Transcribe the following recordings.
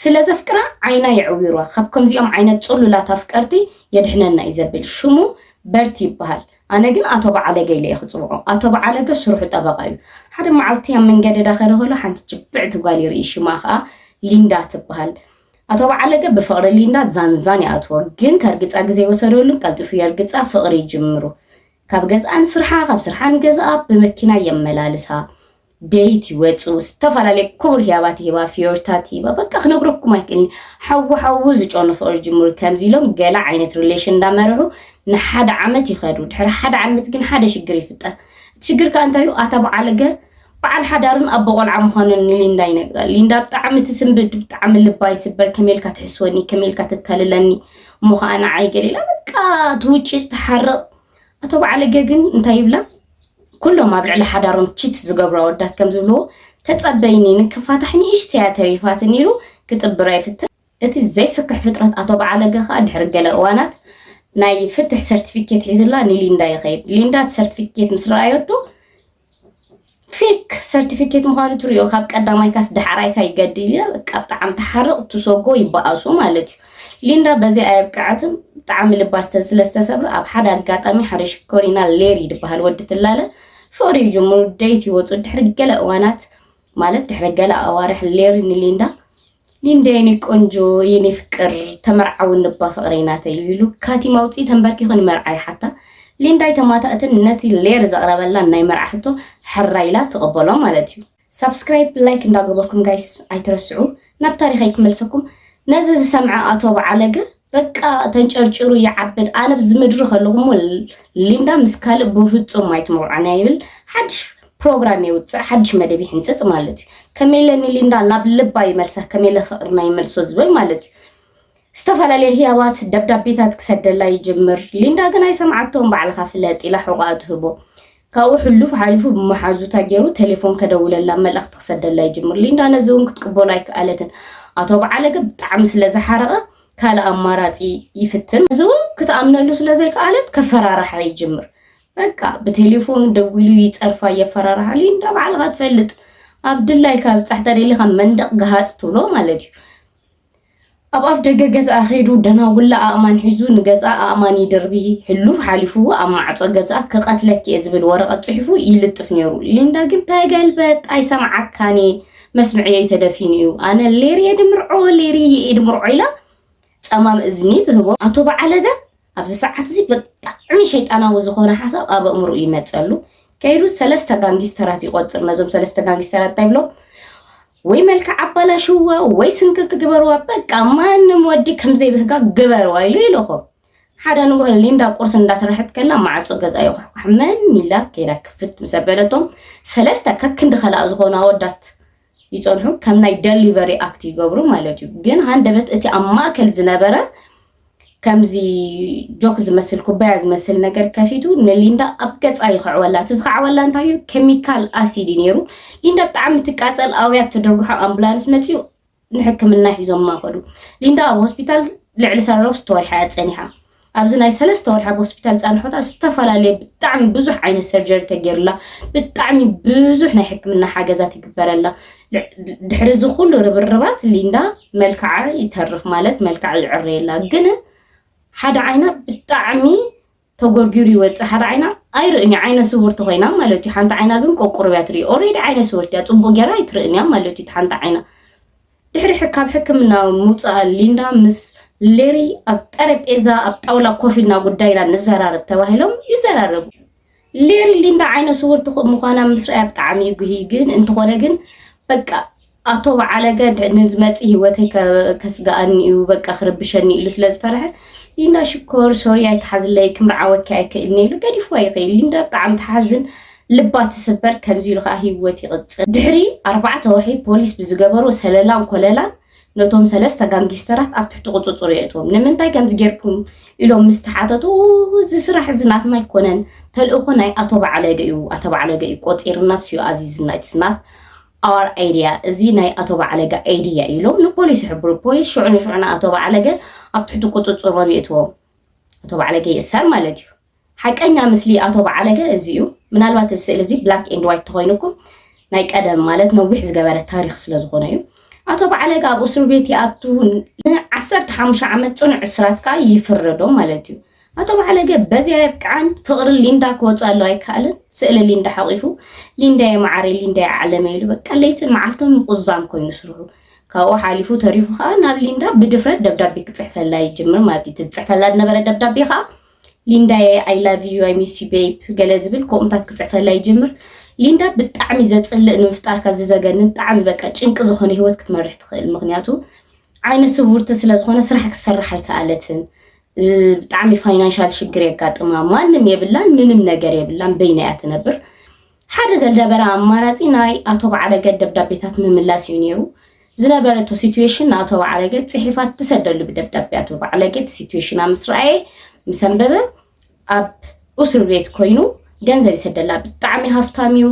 ስለዘፍቅራ ዓይና ይዕዊሯ ካብከም ዚኦም ዓይነት ጽሉላት ኣፍቀርቲ የድሕነና ይዘብል ሽሙ በርቲ ይበሃል ኣነ ግን ኣቶ በዓለገ ኢለ ይኽጽውዖ ኣቶ በዓለገ ስሩሑ ጠበቃ እዩ ሓደ መዓልቲ ኣብ መንገዲ ዳኸለ ሆሎ ሓንቲ ጭብዕቲ ጓል ይርኢ ሽማ ከዓ ሊንዳ ትበሃል ኣቶ በዓለገ ብፍቅሪ ሊንዳ ዛንዛን ይኣትዎ ግን ከርግፃ ግዜ ወሰደሉን ቀልጢፉ የርግፃ ፍቅሪ ይጅምሩ ካብ ገዛን ስርሓ ካብ ስርሓን ገዛኣ ብመኪና የመላልሳ ዴት ይወፁ ዝተፈላለዩ ክቡር ህያባት ሂባ ፊዮርታት ሂባ በቃ ክነግረኩም አይክልኒ ሓው ዝጮኑ ፍቅሪ ጅምሩ ከምዚ ኢሎም ገላ ዓይነት ሪሌሽን እንዳመርሑ ንሓደ ዓመት ይኸዱ ድሕሪ ሓደ ዓመት ግን ሓደ ሽግር ይፍጠር ሽግር ከ እንታይ እዩ ኣታ በዓለገ በዓል ሓዳርን ኣቦ ቆልዓ ምዃኑን ሊንዳ ይነግራ ሊንዳ ብጣዕሚ ትስንብድ ብጣዕሚ ልባ ይስበር ከመልካ ትሕስወኒ ከመልካ ትተልለኒ እሞ ከዓ ንዓይ ገሊላ በቃ ትውጪ ትሓርቕ ኣቶ በዓለገ ግን እንታይ ይብላ ኩሎም ኣብ ልዕሊ ሓዳሮም ቺት ዝገብሩ ኣወዳት ከም ዝብልዎ ተጸበይኒ ንክፋታሕኒ እሽተያ ተሪፋትን ኢሉ ክጥብራ ይፍትሕ እቲ ዘይስክሕ ፍጥረት ኣቶ በዓለገ ከዓ ድሕሪ ገለ እዋናት ናይ ፍትሕ ሰርቲፊኬት ሒዝላ ንሊንዳ ይኸይድ ሊንዳ ሰርቲፊኬት ምስ ረኣየቶ ፌክ ሰርቲፊኬት ምዃኑ ትሪኦ ካብ ቀዳማይ ካስ ዳሕራይካ ይገድል ኢላ በቃ ብጣዕሚ ተሓርቕ ትሰጎ ይበኣሱ ማለት እዩ ሊንዳ በዚ ኣየብቅዓትም ብጣዕሚ ልባ ስለዝተሰብረ ኣብ ሓደ ኣጋጣሚ ሓደ ሽኮሪና ሌሪ ዝበሃል ወዲ ትላለ ፍቅሪ ይጅምሩ ዴት ይወፁ ድሕሪ ገለ እዋናት ማለት ድሕሪ ገለ ኣዋርሕ ሌሪ ንሊንዳ ሊንዳ የኔ ቆንጆ የኔ ፍቅር ተመርዓው ንባ ፍቅሪና ተይሉ ካቲ ማውፂ ተንበርኪኹን መርዓይ ሓታ ሊንዳ ይተማታእትን ነቲ ሌር ዘቕረበላ ናይ መርዓሕቶ ሕራይላ ተቐበሎ ማለት እዩ ሰብስክራይብ ላይክ እንዳገበርኩም ጋይስ ኣይትረስዑ ናብ ታሪኸይ ክመልሰኩም ነዚ ዝሰምዐ ኣቶ በዓለገ በቃ ተንጨርጭሩ ይዓብድ ኣነ ብዝምድሪ ከለኹም ሊንዳ ምስ ካልእ ብፍጹም ኣይትምርዓና ይብል ሓድሽ ፕሮግራም ይውፅእ ሓድሽ መደብ ይሕንፅፅ ማለት እዩ ከመይለኒ ሊንዳ ናብ ልባ ይመልሳ ከመይለ ፍቅርና ይመልሶ ዝብል ማለት እዩ ዝተፈላለዩ ህያባት ደብዳቤታት ክሰደላ ይጅምር ሊንዳ ግን ኣይሰምዓቶም ባዕልካ ፍለጥ ኢላ ሕቋኣ ትህቦ ካብኡ ሕሉፍ ሓሊፉ ብመሓዙታ ገይሩ ቴሌፎን ከደውለላ መልእኽቲ ክሰደላ ይጅምር ሊንዳ ነዚ እውን ክትቅበሎ ኣይከኣለትን ኣቶ በዓለገ ብጣዕሚ ስለዝሓረቐ ካልእ ኣማራፂ ይፍትን እዚ እውን ክትኣምነሉ ስለዘይከኣለት ከፈራርሓ ይጅምር በቃ ብቴሌፎን ደዊሉ ይፀርፋ የፈራርሓ ሊንዳ ባዕልካ ትፈልጥ ኣብ ድላይ ካብ ፃሕተ ደሊኻ መንደቕ ገሃፅ ትብሎ ማለት እዩ ኣብ ኣፍ ደገ ገዝኣ ኸይዱ ደናውላ ኣእማን ሒዙ ንገዝኣ ኣእማን ይድርቢ ሕሉፍ ሓሊፉ ኣብ ማዕፆ ገዝኣ ክቐትለኪ እየ ዝብል ወረቐት ፅሒፉ ይልጥፍ ነይሩ ሊንዳ ግን ተገልበጥ ኣይሰምዓካኒ መስምዕየይ ተደፊኑ እዩ ኣነ ሌርየ ድምርዖ ኢላ ጸማም እዝኒ ትህቦ ኣቶ በዓለገ ኣብዚ ሰዓት እዚ ብጣዕሚ ሸይጣናዊ ዝኾነ ሓሳብ ኣብ ኣእምሩ ይመፀሉ ከይዱ ሰለስተ ጋንጊስተራት ይቆፅር ነዞም ሰለስተ ጋንጊስተራት እንታይ ብሎም ወይ መልክዕ ኣባላሽዋ ወይ ስንክል ትግበርዋ በቃ ማንም ወዲ ከምዘይብህጋ ግበርዋ ኢሉ ኢልኹም ሓደ ንጎ ሊንዳ ቁርስ እንዳሰራሕት ከላ ማዕፆ ገዛ ይኹሕ መን ኢላ ከይዳ ክፍት ምሰበለቶም ሰለስተ ከክንዲ ኸላእ ዝኾኑ ኣወዳት ይጾንሑ ከም ናይ ዴሊቨሪ ኣክት ይገብሩ ማለት እዩ ግን ሃንደበት እቲ ኣብ ማእከል ዝነበረ ከምዚ ጆክ ዝመስል ኩባያ ዝመስል ነገር ከፊቱ ንሊንዳ ኣብ ገጻ ይኸዕወላ እቲ ዝኸዕወላ እንታይ እዩ ኬሚካል ኣሲድ ነይሩ ሊንዳ ብጣዕሚ ትቃፀል ኣውያት ተደርጉሖ ኣምቡላንስ መፂኡ ንሕክምና ሒዞም ማኸዱ ሊንዳ ኣብ ሆስፒታል ልዕሊ ሰለስተ ወርሒ ፀኒሓ ኣብዚ ናይ ሰለስተ ወርሒ ኣብ ሆስፒታል ፃንሖታ ዝተፈላለዩ ብጣዕሚ ብዙሕ ዓይነት ሰርጀሪ ተገይሩላ ብጣዕሚ ብዙሕ ናይ ሕክምና ሓገዛት ይግበረላ ድሕሪ እዚ ኩሉ ርብርባት ሊንዳ መልክዓ ይተርፍ ማለት መልክዓ ይዕረየላ ግን ሓደ ዓይና ብጣዕሚ ተጎርጊሩ ይወፅእ ሓደ ዓይና ኣይርእኒ ዓይነ ስውርቲ ኮይና ማለት እዩ ሓንቲ ዓይና ግን ቆቁርብያ ትርኢ ኦልሬዲ ዓይነ ስውርቲ እያ ፅቡቅ ጌራ ይትርእንያ ማለት እዩ ሓንቲ ዓይና ድሕሪ ካብ ሕክምና ምውፃእ ሊንዳ ምስ ሌሪ ኣብ ጠረጴዛ ኣብ ጣውላ ኮፍ ኢልና ጉዳይና ንዘራርብ ተባሂሎም ይዘራረቡ ሌሪ ሊንዳ ዓይነ ስውርቲ ምዃና ምስርያ ብጣዕሚ ይጉሂ ግን እንትኾነ ግን በቃ ኣቶ በዓለገ ንዝመፅእ ህይወተይ ከስጋኣኒ እዩ በቃ ክርብሸኒ ኢሉ ስለዝፈርሐ ሊንዳ ሽኮር ሶሪ ኣይተሓዝለይ ክምርዓወኪ ኣይክእልኒ ኢሉ ገዲፍዋ ይኽእል ሊንዳ ብጣዕሚ ተሓዝን ልባ ትስበር ከምዚ ኢሉ ከዓ ህይወት ይቕፅል ድሕሪ 4 ወርሒ ፖሊስ ብዝገበሩ ሰለላን ኮለላን ነቶም ሰለስተ ጋንጊስተራት ኣብ ትሕቲ ቁፅፅር የእትዎም ንምንታይ ከምዚ ጌርኩም ኢሎም ምስ ተሓተቱ እዚ ስራሕ እዚ ናትና ኣይኮነን ተልእኮ ናይ ኣቶ በዓለገ እዩ ኣቶ በዓለገ እዩ ቆፂርና ስዩ ኣዚዝና ኢትስናት our idea እዚ ናይ ኣቶ በዓለገ አይዲያ ኢሎም ንፖሊስ ይሕብሩ ፖሊስ ሽዑን ኣቶ በዓለገ ኣብ ትሕቲ ቁፅፅሮም የእትዎም ኣቶ በዓለገ ይእሰር ማለት እዩ ሓቀኛ ምስሊ ኣቶ በዓለገ እዚ እዩ ምናልባት እዚ ስእሊ እዚ ብላክ ኤንድ ዋይት ተኮይንኩም ናይ ቀደም ማለት ነዊሕ ዝገበረ ታሪክ ስለ ዝኾነ እዩ أتو بعلق أبو أسر بيت يأتون عسرت حمش عمت صنع عسرات كا يفردو مالتيو أتو بعلق بزي يبكعن فقر ليندا كوتس الله يكالن سئل ليندا حقيفو ليندا معري ليندا علميلو بقى ليتن معلتهم قزام كوين يسرحو كاو حالفو تريفو خا ناب ليندا بدفرت دبدابي كتصحفلا يجمر ماتي تتصحفلا نبره دبدابي خا ليندا I love you I miss you babe جلازبل كومتات كتصحفلا يجمر ليندا بتعمي زتصلق نفطار كززغن بتعمي بقى ጭንቅ زخونه ህይወት ክትመርሕ ትኽእል ምክንያቱ ዓይነ ስውርት ስለዝኾነ ስራሕ ክሰርሕ አይከኣለትን በጣም ፋይናንሻል ችግር ያጋጥማ ማንንም የብላን ምንም ነገር የብላን በይናያ ተነብር ሓደ ዘልደበራ አማራጺ ናይ አቶ በዓለገ ደብዳቤታት መምላስ ይኔሩ ዝነበረቶ ሲቹዌሽን አቶ በዓለገ ጽሒፋት ተሰደሉ በደብዳቤ አቶ በዓለገ ሲቹዌሽን አምስራኤ ምሰንበበ አብ ኡስር ቤት ኮይኑ ገንዘብ ይሰደላ በጣም ሀፍታሚው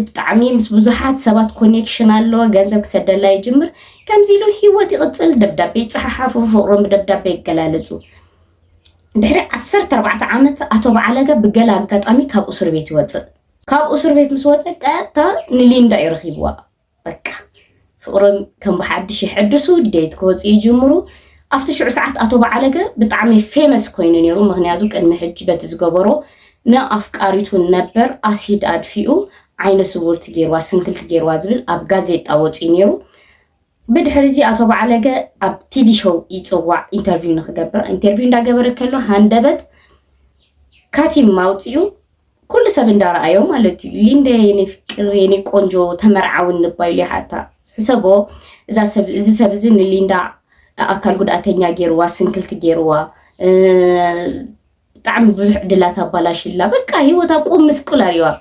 በጣም ምስ ብዙሓት ሰባት ኮኔክሽን አለ ገንዘብ ከሰደላ ይጅምር ከምዚሉ ህይወት ይቅጽል ደብዳቤ ጽሐሓፉ ፍቅሮም በደብዳቤ ይገላለጹ ድሕሪ 14 ዓመት አቶ በዓለገ በገላ አጋጣሚ ካብ ኡስር ቤት ይወጽእ ካብ ኡስር ቤት ምስ ወጽእ ቀጥታ ንሊንዳ ይረኺብዋ በቃ ፍቅሮም ከም በሓድሽ ይሕድሱ ዴት ከወጽእ ይጅምሩ after ሽዑ ሰዓት አቶ በዓለገ በጣም ፌመስ ኮይኑ ነይሩ ምክንያቱ ቅድሚ ሕጂ በት ዝገበሮ نأفكاريتو نبر أسيد أدفئو عين سورت جيروا سنكلت جيروا زبل أب غازيتا وطينيرو بدحرزي أتوب علاقة أب تي في شو يتوع انترفيو نخجبر انترفيو دا جبر كله هندبت كاتي موتيو كل سبن دار أيوم مالتي ليندا يعني فكر يعني كونجو تمرعون نبايلي حتى حسبو إذا سبزين ليندا أكل قد أتنيا جيروا سنكلت جيروا تعمل بزح دلاتها بلاشيلا بكا هيوتا قوم مسكولاريوا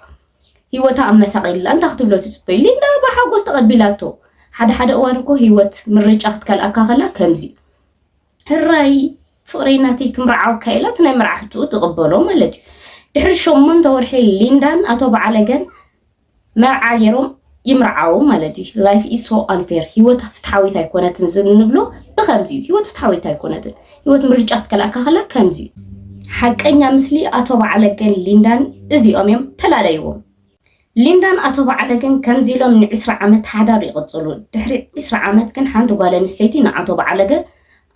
هيوتا أمساقيلا أنت أختب له تسبي ليندا بحاقوس تقبلاتو حدا وانكو هيوت من رجعت كالأكاغلا كمزي الرأي فقريناتي كمرعاو كايلات نمرعحتو تقبلو مالتي دحر شومن تورحي ليندان أتوب علاقان مرعايروم يمرعاو مالتي life is so unfair هيوت فتحاوي تايكونا تنزل نبلو بخمزي هيوت فتحاوي تايكونا هيوت من رجعت كالأكاغلا كمزي حقنيا مسلي أتو بعلقن ليندان إزيهم يوم تلاليهم ليندان أتو بعلقن كم زيلو من 10 عامت حدار يقصلون دحري 10 عامت كان حانتو قال نستيتي نعتو بعلقه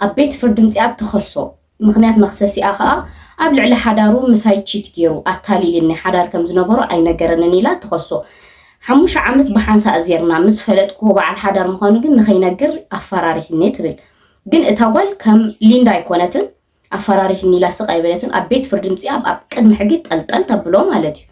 أبيت فردمتيات تخصو مخنيات مخصصي أخا قبل على حدارو مساي تشيت جيرو أتالي لأن حدار كم زنبرو أي نجرنني لا تخصو حموش عامت بحانسا أزيرنا مس فلتكو بعد حدار مخانو جن نخينجر أفراري النترل جن أتوال كم ليندا يكونتن أفراري النيلا سقايبلتن أبيت فردمتي أب قدم حقي طلطل تبلو مالتي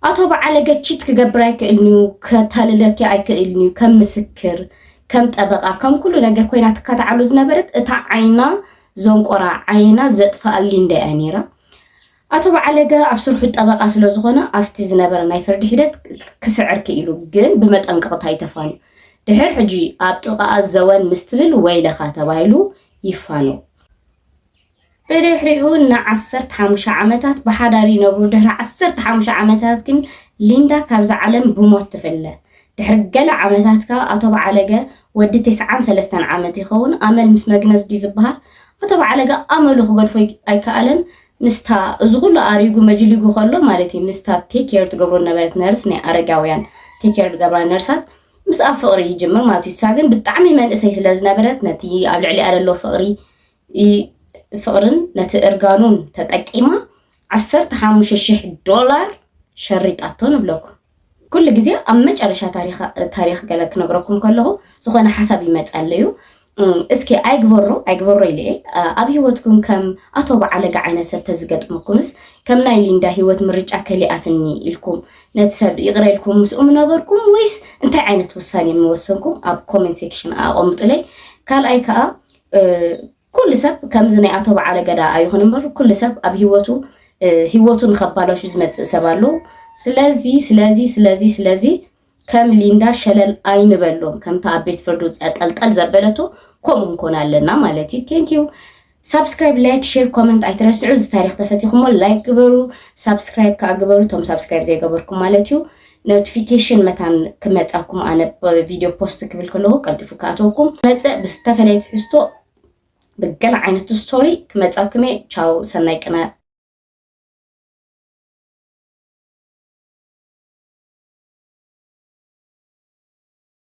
أتو بعلاقة تشيت كجبراك إلنيو كتاللك أيك إلنيو كم مسكر كم تبقى كم كله نجر كوينات كتعلوز نبرت أتع عينا زونقرا عينا زت فقلين ده أنيرة أتو بعلاقة أبصر حد أبقى أصله زخنا أفتز نبرة نايفرد حدت كسعر كيلو جن بمت أنقطع هاي تفاني دهر حجي أبتقى الزوان مستبل ويلا خاتبايلو يفانو بدحريو نعسرت حمش عمتات بحداري نبرو دحر عسرت حمش عمتات كن ليندا كابز عالم بموت تفله دحر قل عمتات كا أطبع علقة ودي 9 عمتي خون أمل مس مجنز دي زبها أطبع علقة أمله خقد فيك أي كألم مستا زغل أريجو مجليجو خلو مالتي مستا تيكير تقبرون نبات نرس ني أرجعويان تيكير تقبرون نرسات مس أفقري يجمر ما تيساقن بالتعمي من أساس لازم نبرت نتي قبل علي أرلو فقري فقرن نتأرجانون تتأكيما 15,000 دولار شريط أتون بلوكم كل جزء أمج على تاريخ قالك نقرأكم كله سخونا حسابي متقليو اسكي أيقبرو إليه أبي هوتكم كم أطبع على قعنا سب تزقت مكونس كم نايلين ده هوت مرج أكلي أتني لكم نتسب يغري لكم مسؤول نبركم ويس انت عينة وصاني من وصنكم أب كومنت سيكشن أقومت إليه قال أيكا كل سب كم زني أطبع على قدا أيهون نمبر كل سب أبي هوتو نخبالو شو زمت سبالو سلازي كم ليندا شلل أين بلوم كم تعبيت فردوت أتقل زبلتو كم نكون لنا مالتي thank you subscribe like share comment أيترسعوا تاريخ تفتيكم like قبرو subscribe كأقبرو توم subscribe زي قبركم مالتيو notification متان كمت أكم أنا فيديو post قبل كله قلت فكاتوكم مت بستفلت حستو بقل عينة ستوري كمت أكمي تشاو سنايكنا